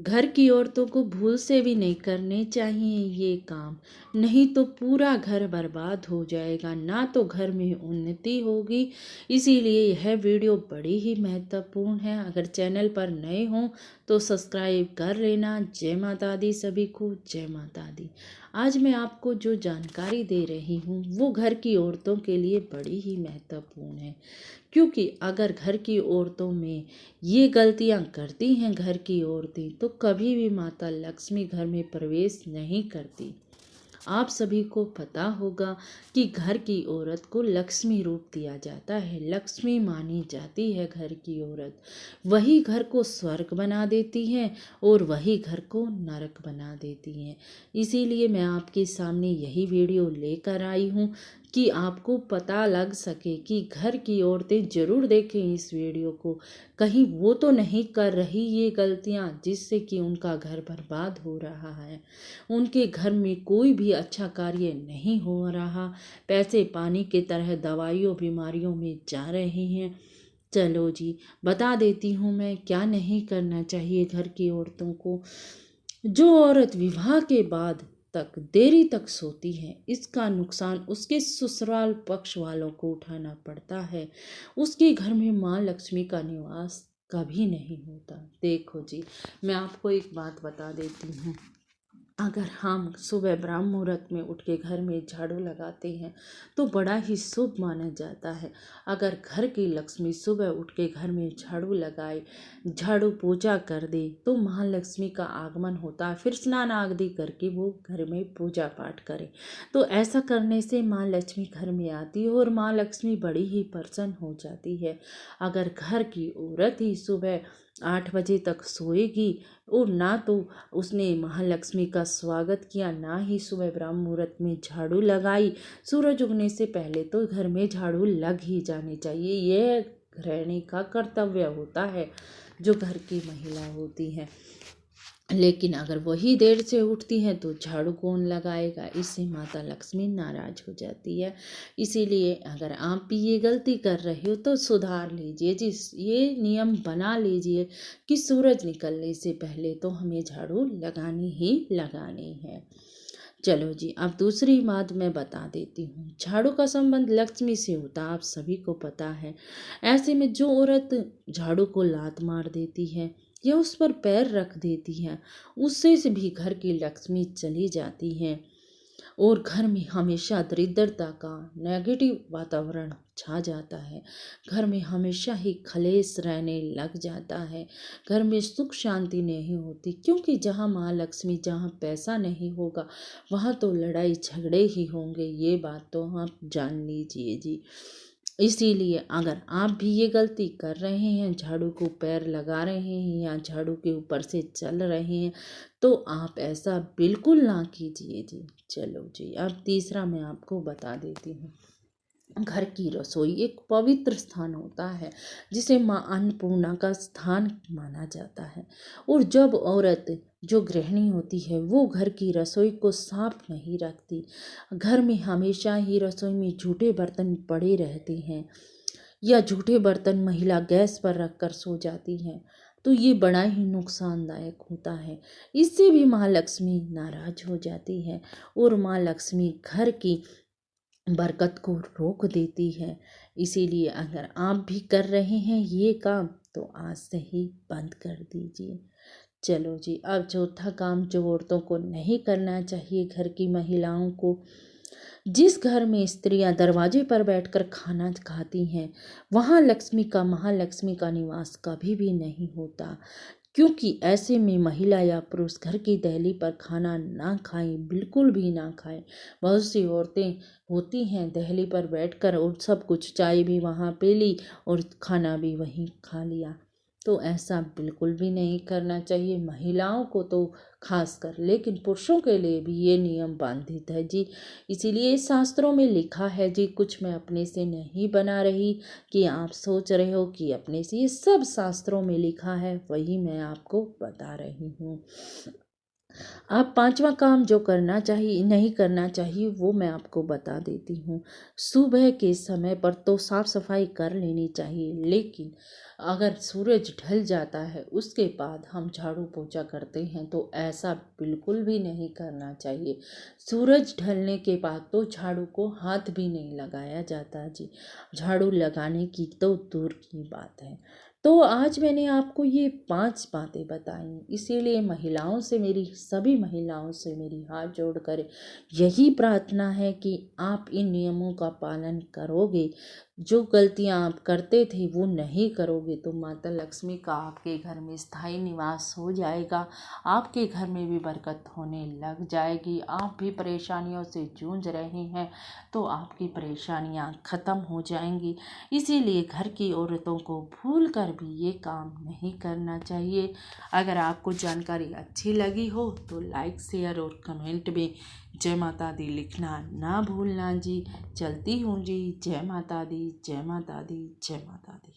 घर की औरतों को भूल से भी नहीं करने चाहिए ये काम, नहीं तो पूरा घर बर्बाद हो जाएगा, ना तो घर में उन्नति होगी। इसीलिए यह वीडियो बड़ी ही महत्वपूर्ण है। अगर चैनल पर नए हों तो सब्सक्राइब कर लेना। जय माता दी सभी को, जय माता दी। आज मैं आपको जो जानकारी दे रही हूँ वो घर की औरतों के लिए बड़ी ही महत्वपूर्ण है, क्योंकि अगर घर की औरतों में ये गलतियां करती हैं घर की औरतें, तो कभी भी माता लक्ष्मी घर में प्रवेश नहीं करती। आप सभी को पता होगा कि घर की औरत को लक्ष्मी रूप दिया जाता है, लक्ष्मी मानी जाती है घर की औरत। वही घर को स्वर्ग बना देती है और वही घर को नरक बना देती है। इसीलिए मैं आपके सामने यही वीडियो लेकर आई हूँ कि आपको पता लग सके कि घर की औरतें ज़रूर देखें इस वीडियो को, कहीं वो तो नहीं कर रही ये गलतियाँ जिससे कि उनका घर बर्बाद हो रहा है, उनके घर में कोई भी अच्छा कार्य नहीं हो रहा, पैसे पानी की तरह दवाइयों बीमारियों में जा रहे हैं। चलो जी, बता देती हूँ मैं क्या नहीं करना चाहिए घर की औरतों को। जो औरत विवाह के बाद तक देरी तक सोती है, इसका नुकसान उसके ससुराल पक्ष वालों को उठाना पड़ता है। उसके घर में माँ लक्ष्मी का निवास कभी नहीं होता। देखो जी, मैं आपको एक बात बता देती हूँ। अगर हम सुबह ब्राह्म मुहूर्त में उठ के घर में झाड़ू लगाते हैं तो बड़ा ही शुभ माना जाता है। अगर घर की लक्ष्मी सुबह उठ के घर में झाड़ू लगाए, झाड़ू पूजा कर दे, तो महालक्ष्मी का आगमन होता है। फिर स्नान आदि करके वो घर में पूजा पाठ करे, तो ऐसा करने से माँ लक्ष्मी घर में आती है और माँ लक्ष्मी बड़ी ही प्रसन्न हो जाती है। अगर घर की औरत ही सुबह 8 बजे तक सोएगी और ना तो उसने महालक्ष्मी का स्वागत किया, ना ही सुबह ब्राह्म मुहूर्त में झाड़ू लगाई, सूरज उगने से पहले तो घर में झाड़ू लग ही जानी चाहिए। यह गृहिणी का कर्तव्य होता है, जो घर की महिला होती है। लेकिन अगर वही देर से उठती हैं तो झाड़ू कौन लगाएगा, इससे माता लक्ष्मी नाराज हो जाती है। इसीलिए अगर आप भी ये गलती कर रहे हो तो सुधार लीजिए जी, ये नियम बना लीजिए कि सूरज निकलने से पहले तो हमें झाड़ू लगानी ही लगानी है। चलो जी, अब दूसरी बात मैं बता देती हूँ। झाड़ू का संबंध लक्ष्मी से होता है, आप सभी को पता है। ऐसे में जो औरत झाड़ू को लात मार देती है या उस पर पैर रख देती है, उससे से भी घर की लक्ष्मी चली जाती है और घर में हमेशा दरिद्रता का नेगेटिव वातावरण छा जाता है। घर में हमेशा ही खलेश रहने लग जाता है, घर में सुख शांति नहीं होती, क्योंकि जहाँ माँ लक्ष्मी, जहाँ पैसा नहीं होगा वहाँ तो लड़ाई झगड़े ही होंगे। ये बात तो आप जान लीजिए जी। इसीलिए अगर आप भी ये गलती कर रहे हैं, झाड़ू को पैर लगा रहे हैं या झाड़ू के ऊपर से चल रहे हैं, तो आप ऐसा बिल्कुल ना कीजिए जी। चलो जी, अब तीसरा मैं आपको बता देती हूँ। घर की रसोई एक पवित्र स्थान होता है, जिसे माँ अन्नपूर्णा का स्थान माना जाता है। और जब औरत जो गृहिणी होती है वो घर की रसोई को साफ नहीं रखती, घर में हमेशा ही रसोई में जूठे बर्तन पड़े रहते हैं या जूठे बर्तन महिला गैस पर रखकर सो जाती हैं, तो ये बड़ा ही नुकसानदायक होता है। इससे भी माँ लक्ष्मी नाराज हो जाती है और माँ लक्ष्मी घर की बरकत को रोक देती है। इसीलिए अगर आप भी कर रहे हैं ये काम तो आज से ही बंद कर दीजिए। चलो जी, अब चौथा काम जो औरतों को नहीं करना चाहिए, घर की महिलाओं को। जिस घर में स्त्रियां दरवाजे पर बैठकर खाना खाती हैं, वहां लक्ष्मी का, महालक्ष्मी का निवास कभी भी नहीं होता, क्योंकि ऐसे में महिला या पुरुष घर की दहली पर खाना ना खाएं, बिल्कुल भी ना खाएं। बहुत सी औरतें होती हैं दहली पर बैठकर और सब कुछ, चाय भी वहाँ पी ली और खाना भी वहीं खा लिया, तो ऐसा बिल्कुल भी नहीं करना चाहिए। महिलाओं को तो खासकर, लेकिन पुरुषों के लिए भी ये नियम बांधित है जी। इसीलिए शास्त्रों में लिखा है जी, कुछ मैं अपने से नहीं बना रही कि आप सोच रहे हो कि अपने से, ये सब शास्त्रों में लिखा है, वही मैं आपको बता रही हूँ। आप पांचवा काम जो करना चाहिए नहीं करना चाहिए वो मैं आपको बता देती हूँ। सुबह के समय पर तो साफ सफाई कर लेनी चाहिए, लेकिन अगर सूरज ढल जाता है उसके बाद हम झाड़ू पोछा करते हैं तो ऐसा बिल्कुल भी नहीं करना चाहिए। सूरज ढलने के बाद तो झाड़ू को हाथ भी नहीं लगाया जाता जी। झाड़ू लगाने की तो दूर की बात है। तो आज मैंने आपको ये 5 बातें बताई, इसीलिए सभी महिलाओं से मेरी हाथ जोड़कर यही प्रार्थना है कि आप इन नियमों का पालन करोगे। जो गलतियां आप करते थे वो नहीं करोगे तो माता लक्ष्मी का आपके घर में स्थायी निवास हो जाएगा। आपके घर में भी बरकत होने लग जाएगी। आप भी परेशानियों से जूझ रहे हैं तो आपकी परेशानियां खत्म हो जाएंगी। इसीलिए घर की औरतों को भूल कर भी ये काम नहीं करना चाहिए। अगर आपको जानकारी अच्छी लगी हो तो लाइक शेयर और कमेंट में जय माता दी लिखना ना भूलना जी। चलती हूँ जी। जय माता दी, जय माता दी, जय माता दी।